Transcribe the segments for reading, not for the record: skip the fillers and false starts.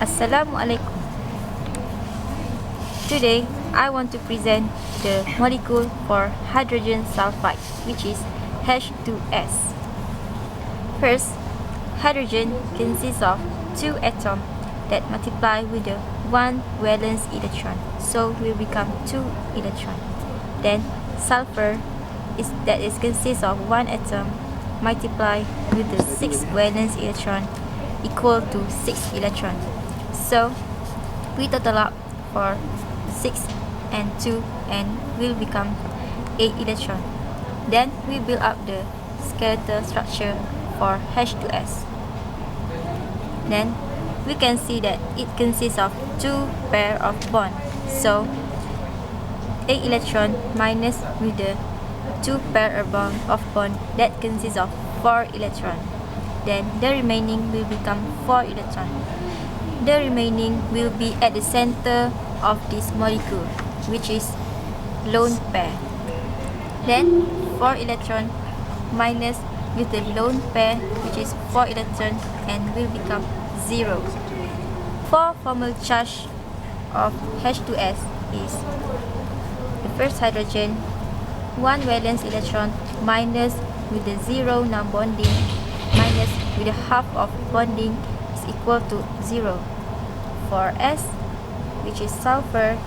Assalamualaikum. Today, I want to present the molecule for hydrogen sulfide, which is H2S. First, hydrogen consists of two atoms that multiply with the one valence electron, so will become 2 electrons. Then, sulfur consists of one atom multiplied with the 6 valence electron equal to 6 electrons. So we total up for 6 and 2 and will become 8 electrons. Then we build up the skeletal structure for H2S. Then we can see that it consists of 2 pair of bonds. So 8 electron minus with the 2 pair of bond that consists of 4 electrons. Then the remaining will become 4 electrons. The remaining will be at the center of this molecule, which is lone pair. Then 4 electron minus with the lone pair, which is 4 electrons, and will become 0. For formal charge of H2S is the first hydrogen, 1 valence electron minus with the 0 non-bonding minus with the half of bonding is equal to 0. For S, which is sulfur,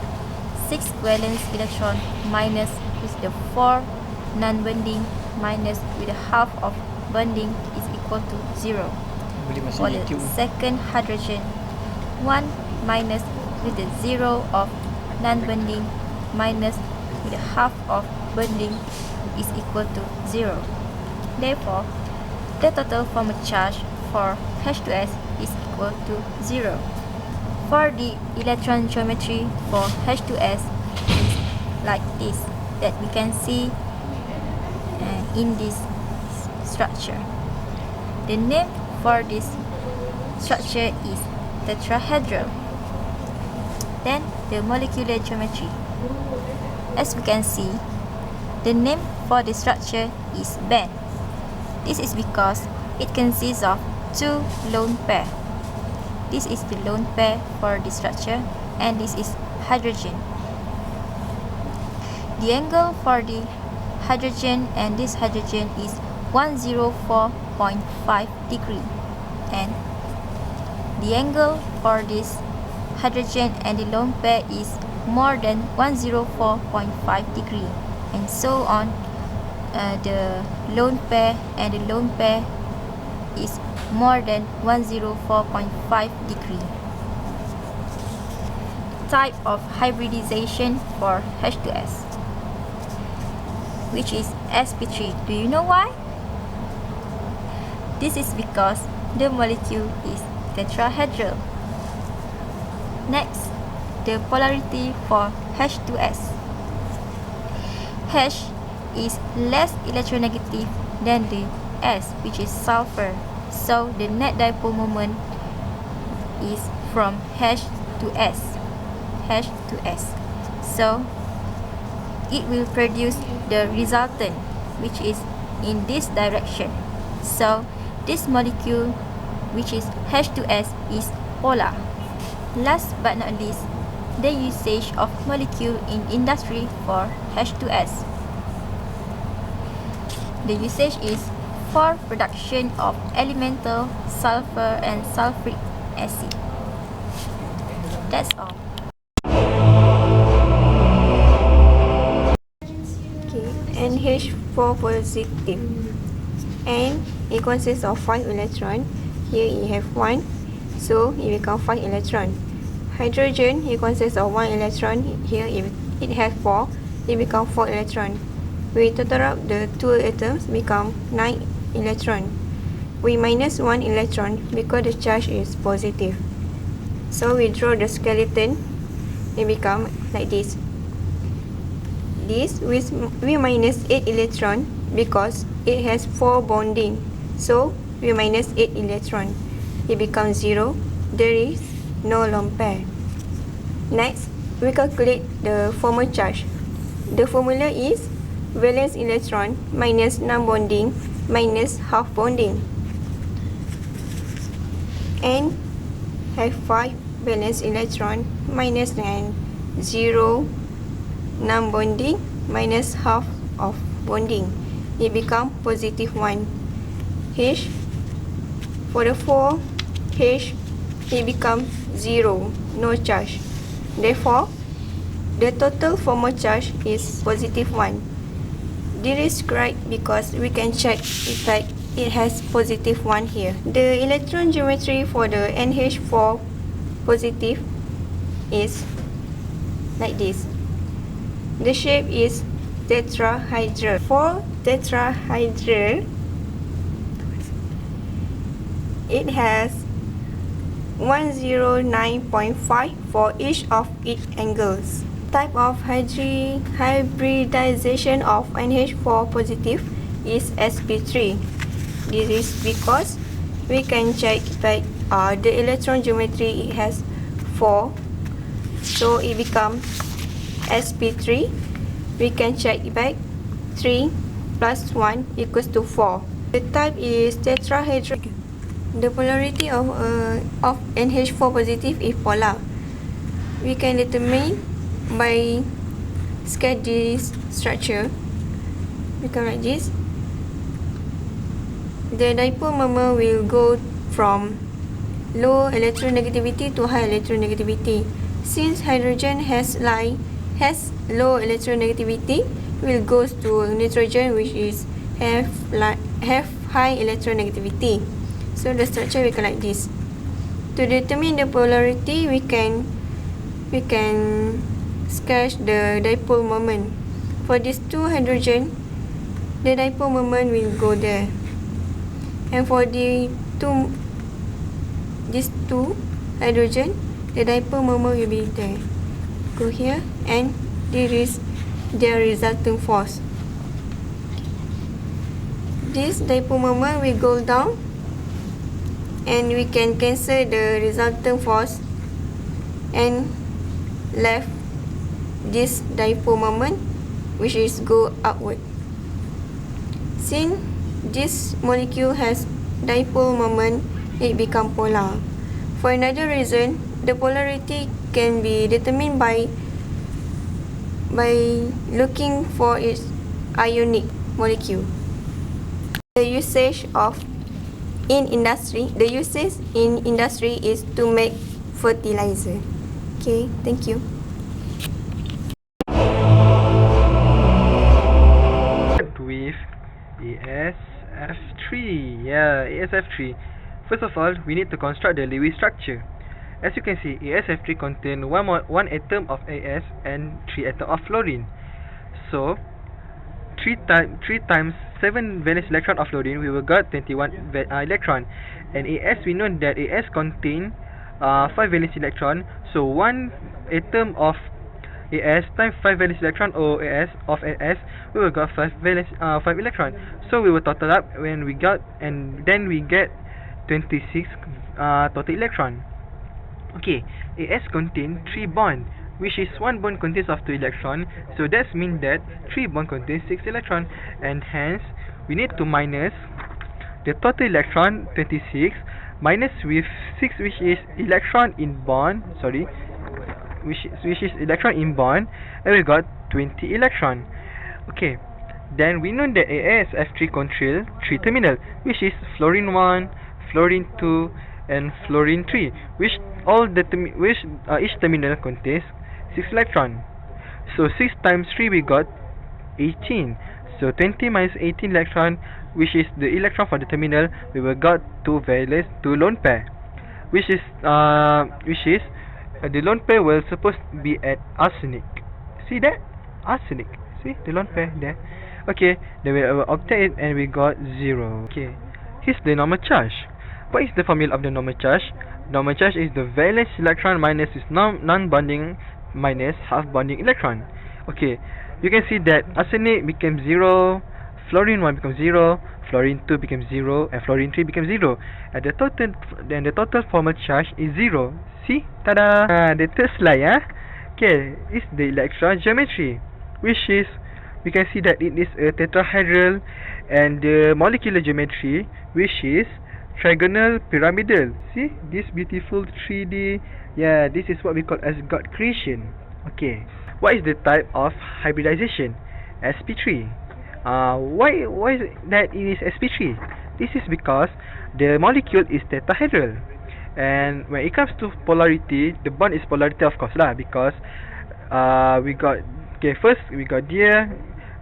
6 valence electron minus with the 4 non-bonding minus with the half of bonding is equal to 0. For the second hydrogen, 1 minus with the 0 of non-bonding minus with the half of bonding is equal to 0. Therefore, the total formal charge for H2S is equal to 0. For the electron geometry for H2S is like this, that we can see in this structure. The name for this structure is tetrahedral. Then the molecular geometry. As we can see, the name for the structure is band. This is because it consists of 2 lone pair. This is the lone pair for the structure, and this is hydrogen. The angle for the hydrogen and this hydrogen is 104.5 degree, and the angle for this hydrogen and the lone pair is more than 104.5 degree, and so on. The lone pair and the lone pair is more than 104.5 degree. Type of hybridization for H2S, which is sp3. Do you know why? This is because the molecule is tetrahedral. Next, the polarity for H2S. H is less electronegative than the S, which is sulfur. So the net dipole moment is from H to S. So it will produce the resultant, which is in this direction. So this molecule, which is H2S, is polar. Last but not least, the usage of molecule in industry for H2S. The usage is for production of elemental sulfur and sulfuric acid. That's all. Okay, NH4 positive. And it consists of 5 electrons. Here it have 1, so it become 5 electrons. Hydrogen, it consists of 1 electron. Here it has 4, it become 4 electrons. We total up the 2 atoms, become 9 electrons. We minus 1 electron because the charge is positive. So we draw the skeleton, it become like this. This we minus 8 electron because it has 4 bonding. So we minus 8 electron. It becomes 0. There is no lone pair. Next, we calculate the formal charge. The formula is valence electron minus non-bonding minus half bonding, and have 5 valence electron minus dengan 0 non-bonding minus half of bonding. It become positive 1 H. For the 4 H, it becomes 0, no charge. Therefore, the total formal charge is positive 1. This is correct because we can check if it has positive 1 here. The electron geometry for the NH4 positive is like this. The shape is tetrahedral. For tetrahedral, it has 109.5 for each of its angles. Type of hybridization of NH4 positive is SP3. This is because we can check that the electron geometry it has 4, so it becomes SP3. We can check back 3 plus 1 equals to 4. The type is tetrahedral. The polarity of NH4 positive is polar. We can determine by sketch this structure. Become like this. The dipole moment will go from low electronegativity to high electronegativity. Since hydrogen has low electronegativity, will goes to nitrogen, which is have high electronegativity. So the structure will be like this. To determine the polarity, we can sketch the dipole moment. For these two hydrogen, the dipole moment will go there. And for these two hydrogen, the dipole moment will be there. Go here, and this is their resulting force. This dipole moment will go down, and we can cancel the resultant force and left this dipole moment, which is go upward. Since this molecule has dipole moment, it become polar. For another reason, the polarity can be determined by looking for its ionic molecule. The usage in industry is to make fertilizer. Okay, thank you. With ASF3. ASF3. First of all, we need to construct the Lewis structure. As you can see, ASF3 contains one atom of AS and 3 atoms of fluorine. So 3 times 7 valence electron of fluorine, we will got 21 electron. And AS, we know that AS contain 5 valence electron. So 1 atom of AS times 5 valence electron of AS, we will got 5 electron. So we will total up when we got, and then we get 26 total electron. Okay, AS contain 3 bond, which is 1 bond contains of 2 electron. So that means that 3 bond contains 6 electron, and hence we need to minus the total electron 26 minus with 6, which is electron in bond, which is electron in bond, and we got 20 electron. Okay, then we know that ASF3 contains 3 terminal, which is fluorine 1, fluorine 2, and fluorine 3, which each terminal contains 6 electron. So 6 times 3 we got 18. So 20 minus 18 electron, which is the electron for the terminal, we will got 2 lone pair, which is the lone pair will supposed to be at arsenic. See that? Arsenic. See the lone pair there. Okay, then we will obtain it, and we got 0. Okay, here's the normal charge. What is the formula of the normal charge? Normal charge is the valence electron minus its non-bonding minus half-bonding electron. Okay, you can see that arsenic becomes 0, fluorine 1 becomes 0, fluorine 2 becomes 0, and fluorine 3 becomes 0. And the total formal charge is 0. See? Tada! The third slide, okay, is the electron geometry, which is, we can see that it is a tetrahedral, and the molecular geometry, which is trigonal pyramidal. See this beautiful 3D. Yeah, this is what we call as God creation. Okay, what is the type of hybridization? sp3. Why is it that it is sp3? This is because the molecule is tetrahedral, and when it comes to polarity, the bond is polarity, of course lah, because we got, okay, first we got here,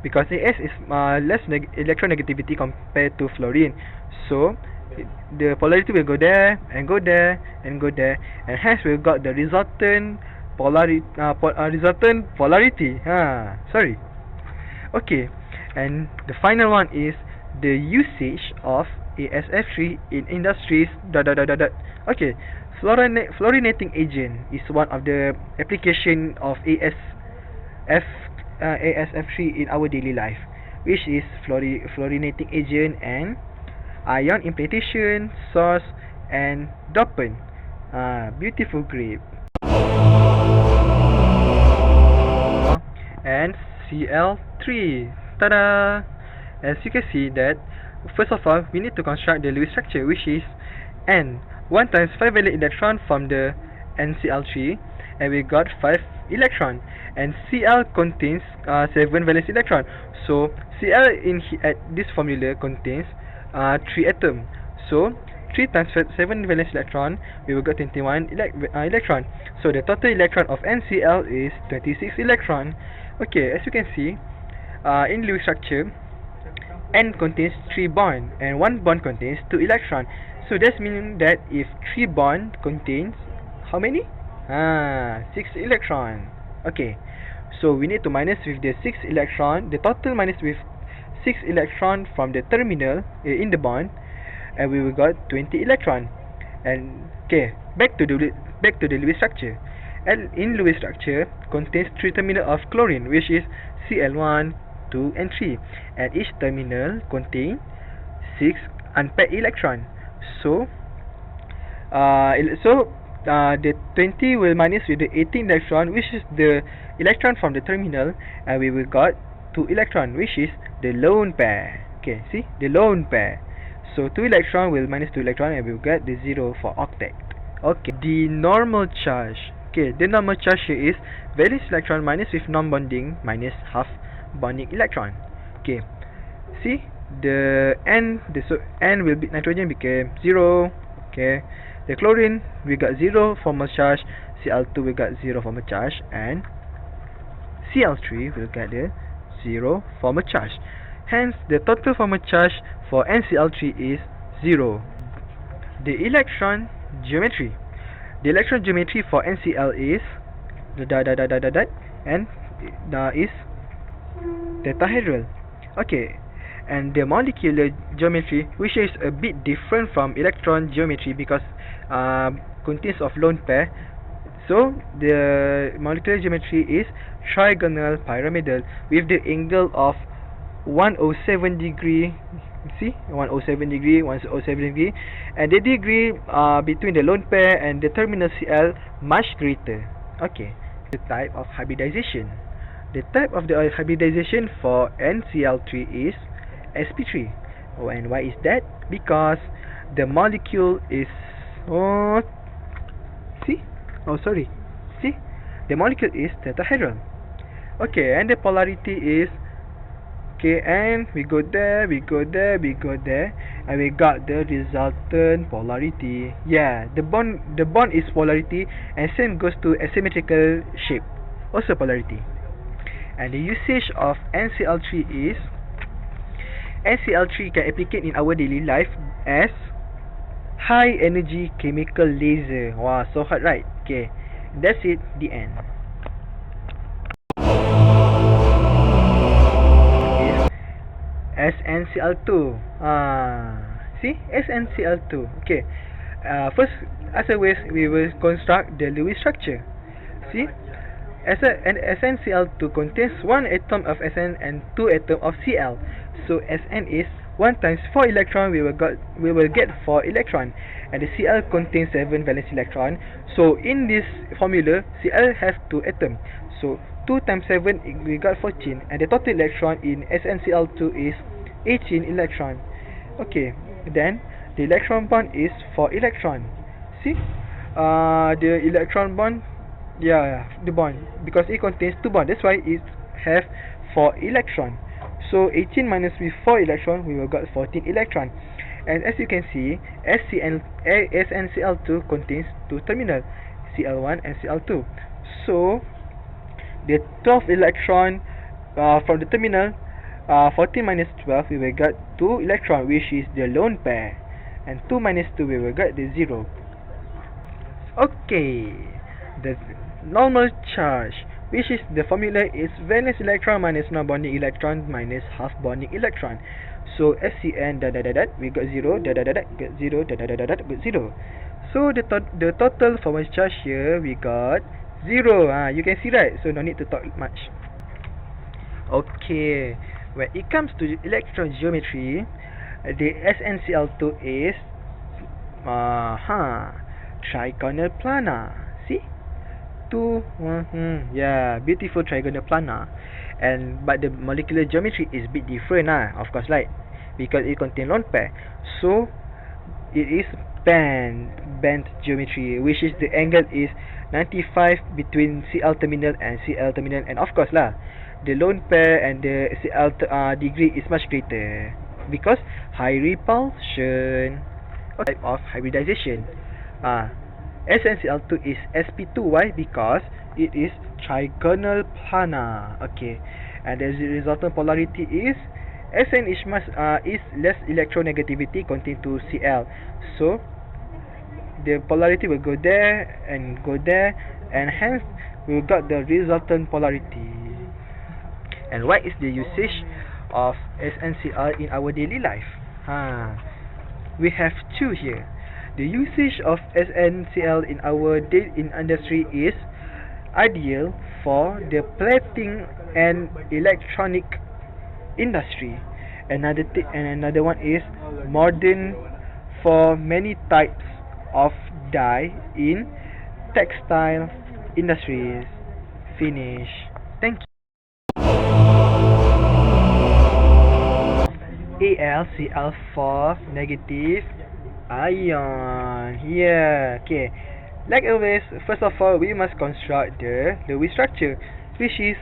because As is less electronegativity compared to fluorine, so the polarity will go there and go there and go there, and hence we got the resultant polarity. Sorry. Okay, and the final one is the usage of ASF3 in industries. Okay, fluorinating agent is one of the application of ASF3 in our daily life, which is fluorinating agent and ion implantation, source, and dopant. Beautiful grape. And Cl3. Ta-da! As you can see that, first of all, we need to construct the Lewis structure, which is N 1 times 5 valent electron from the NCl3, and we got 5 electron, and Cl contains 7 valence electron. So Cl at this formula contains 3 atom. So 3 times 7 valence electron, we will get 21 electron. So the total electron of NCl is 26 electron. Okay, as you can see, in Lewis structure, N contains 3 bond and 1 bond contains 2 electron. So that means that if 3 bond contains how many? 6 electron. Okay, so we need to minus with the 6 electron, the total minus with 6 electron from the terminal in the bond, and we will got 20 electron. And okay, back to the Lewis structure. And in Lewis structure contains 3 terminal of chlorine, which is Cl1, 2, and 3, and each terminal contain 6 unpaired electron. So the 20 will minus with the 18 electron, which is the electron from the terminal, and we will got 2 electron, which is the lone pair. Okay, see the lone pair. So 2 electron will minus 2 electron, and we will get the 0 for octet. Okay, the normal charge. Okay, the normal charge here is valence electron minus with non-bonding minus half bonding electron. Okay, see the N will be nitrogen became 0. Okay, the chlorine we got 0 formal charge, Cl2 we got 0 formal charge, and Cl3 will get the 0 formal charge. Hence the total formal charge for NCl3 is 0. The electron geometry. The electron geometry for NCl is and is tetrahedral. Okay, and the molecular geometry, which is a bit different from electron geometry because contains of lone pair. So the molecular geometry is trigonal pyramidal with the angle of 107 degree. See, 107 degree, 107 degree, and the degree between the lone pair and the terminal Cl much greater. Okay, the type of hybridization. The type of the hybridization for NCl3 is sp3. Oh, and why is that? Because the molecule is see, the molecule is tetrahedral. Okay, and the polarity is, okay, and we go there, and we got the resultant polarity. Yeah, the bond is polarity, and same goes to asymmetrical shape, also polarity. And the usage of NCl3 is, NCl3 can applicate in our daily life as high energy chemical laser. Wow, so hard, right? Okay, that's it, the end. SnCl2. See, SnCl2. Okay, first, as always, we will construct the Lewis structure. See, SnCl2 contains 1 atom of Sn and 2 atom of Cl. So Sn is 1 times 4 electron. We will get 4 electron, and the Cl contains 7 valence electron. So in this formula, Cl has 2 atom. So 2 times 7, we got 14, and the total electron in SnCl2 is 18 electron. Okay, then the electron bond is 4 electron. See, the electron bond, the bond, because it contains 2 bonds, that's why it have 4 electron. So 18 minus with 4 electron, we will got 14 electron. And as you can see, SnCl2 contains 2 terminals, Cl1 and Cl2. So the 12 electron from the terminal, 14 minus 12, we will get 2 electron, which is the lone pair, and 2 minus 2, we will get the 0. Okay, the normal charge, which is the formula is valence electron minus non-bonding electron minus half bonding electron. So FCN we got 0, got 0, got 0. So the total formal charge here we got 0. You can see right, so no need to talk much. Okay, when it comes to electron geometry, the SnCl2 is trigonal planar. See, beautiful trigonal planar. And but the molecular geometry is a bit different, of course, like, because it contains lone pair. So it is band geometry, which is the angle is 95 between Cl terminal and Cl terminal, and of course the lone pair and the Cl degree is much greater because high repulsion. Okay, type of hybridization. SnCl2 is sp2. Why? Because it is trigonal planar. Okay, and the resultant polarity is Sn is less electronegativity contained to Cl. So the polarity will go there, and hence we got the resultant polarity. And what is the usage of SnCl in our daily life? We have 2 here. The usage of SnCl in our industry is ideal for the plating and electronic industry. Another one is modern for many types of dye in textile industries. Finish. Thank you. AlCl4 negative ion here. Okay, like always, first of all we must construct the Lewis structure, which is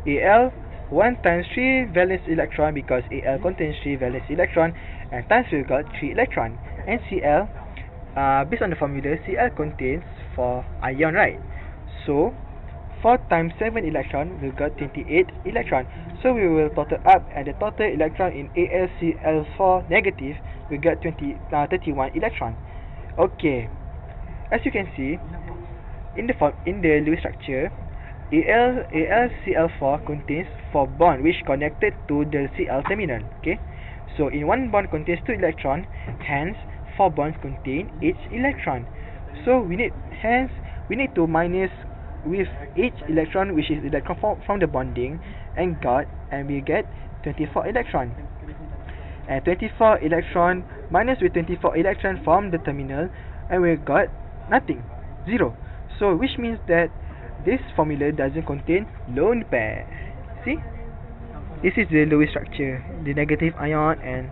Al 1 times 3 valence electron, because Al contains 3 valence electron, and times we got 3 electron, and Cl, based on the formula, Cl contains 4 ion, right? So 4 times 7 electron, we got 28 electron. So we will total up, and the total electron in AlCl4 negative, we got 31 electron. Okay, as you can see in the Lewis structure, AlCl4 contains 4 bonds which connected to the Cl terminal. Okay, so in one bond contains 2 electron, hence 4 bonds contain each electron. So we need to minus with each electron, which is electron from the bonding, and we get 24 electron. And 24 electron minus with 24 electron from the terminal, and we got nothing, 0. So which means that this formula doesn't contain lone pair. See, this is the Lewis structure, the negative ion, and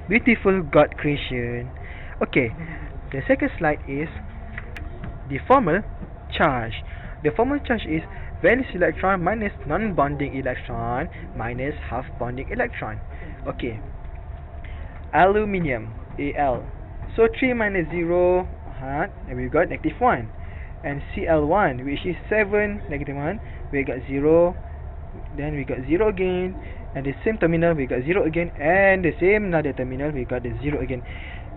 beautiful God creation. Okay, the second slide is the formal charge. The formal charge is valence electron minus non-bonding electron minus half bonding electron. Okay, aluminium, Al. So 3 minus 0, and we got negative 1. And Cl1, which is 7, negative 1, we got 0. Then we got 0 again, and the same terminal we got 0 again, and the same another terminal we got the 0 again.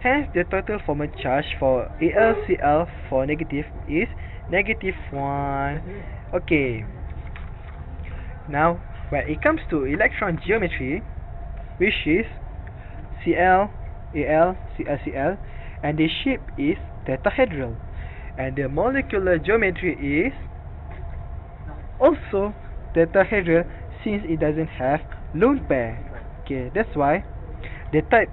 Hence the total formal charge for AlCl for negative is negative 1. Okay, now when it comes to electron geometry, which is Cl, Al, Cl, Cl, and the shape is tetrahedral, and the molecular geometry is also tetrahedral, since it doesn't have lone pair. Okay, that's why the type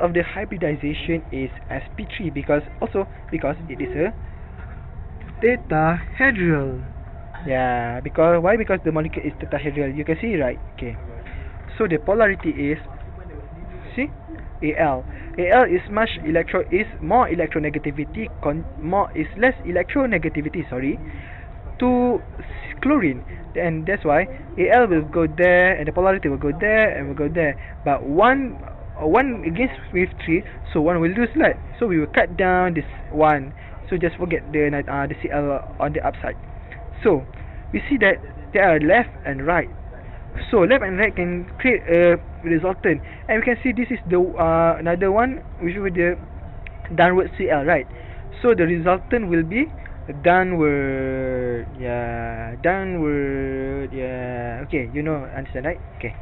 of the hybridization is sp3, because it is a tetrahedral. Yeah, because why? Because the molecule is tetrahedral. You can see, right? Okay, so the polarity is, see, Al. Al is more electronegativity, is less electronegativity, sorry, to chlorine, and that's why Al will go there and the polarity will go there and will go there, but one against with 3, so one will lose light, so we will cut down this one, so just forget the Cl on the upside. So we see that there are left and right, so left and right can create a resultant, and we can see this is the another one which will be the downward Cl, right? So the resultant will be downward, okay, understand, right? Okay.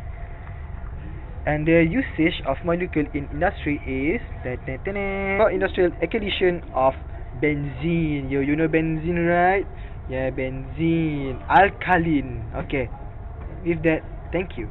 And the usage of molecule in industry is for industrial alkylation of benzene. You know benzene, right? Yeah, benzene, alkaline. Okay. With that, thank you.